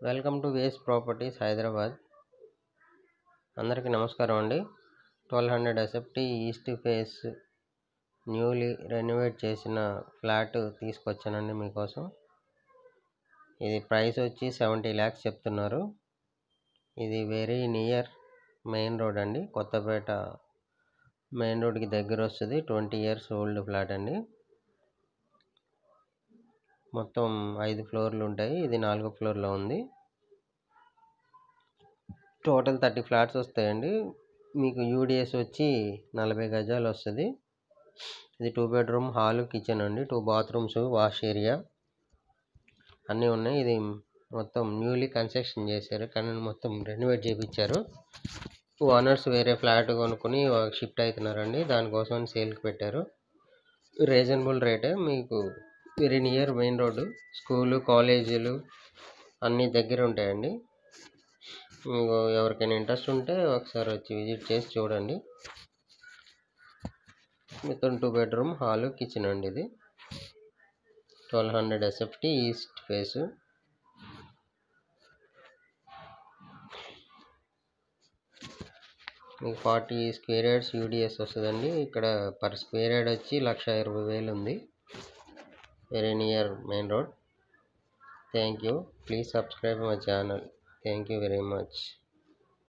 Welcome to ways properties Hyderabad. అందరికీ నమస్కారం అండి. 1200 SFT east face newly renovate చేసిన ఫ్లాట్ తీసుకొచ్చానండి మీకోసం. ఇది ప్రైస్ వచ్చి 70 lakhs చెప్తున్నారు. ఇది వెరీ నియర్ మెయిన్ రోడ్ అండి, కొత్తపేట మెయిన్ రోడ్కి దగ్గర వస్తుంది. 20 years ఓల్డ్ ఫ్లాట్ అండి. మొత్తం 5 floorలు ఉంటాయి. ఇది 4వ ఫ్లోర్లో ఉంది. టోటల్ 30 ఫ్లాట్స్ వస్తాయండి. మీకు యూడిఎస్ వచ్చి 40 గజాలు వస్తుంది. ఇది 2 bedroom హాల్, కిచెన్ అండి. 2 bathrooms, వాష్ ఏరియా అన్నీ ఉన్నాయి. ఇది మొత్తం న్యూలీ కన్స్ట్రక్షన్ చేశారు, కానీ మొత్తం రెనోవేట్ చేయించారు. ఓనర్స్ వేరే ఫ్లాట్ కొనుక్కొని షిఫ్ట్ అవుతున్నారండి, దానికోసం సేల్కి పెట్టారు. రీజనబుల్ రేటే, మీకు very near main road, school, కాలేజీలు అన్నీ దగ్గర ఉంటాయండి. మీకు ఎవరికైనా ఇంట్రెస్ట్ ఉంటే ఒకసారి వచ్చి విజిట్ చేసి చూడండి. మొత్తం 2 bedroom హాల్, కిచెన్ అండి. ఇది 1200 ఎస్ఎఫ్టీ ఈస్ట్ ఫేస్. మీకు 40 square yards యూడిఎస్ వస్తుందండి. ఇక్కడ పర్ స్క్వేర్ యార్డ్ వచ్చి 1,20,000 ఉంది. Very near main road. Thank you. Please subscribe my channel. Thank you very much.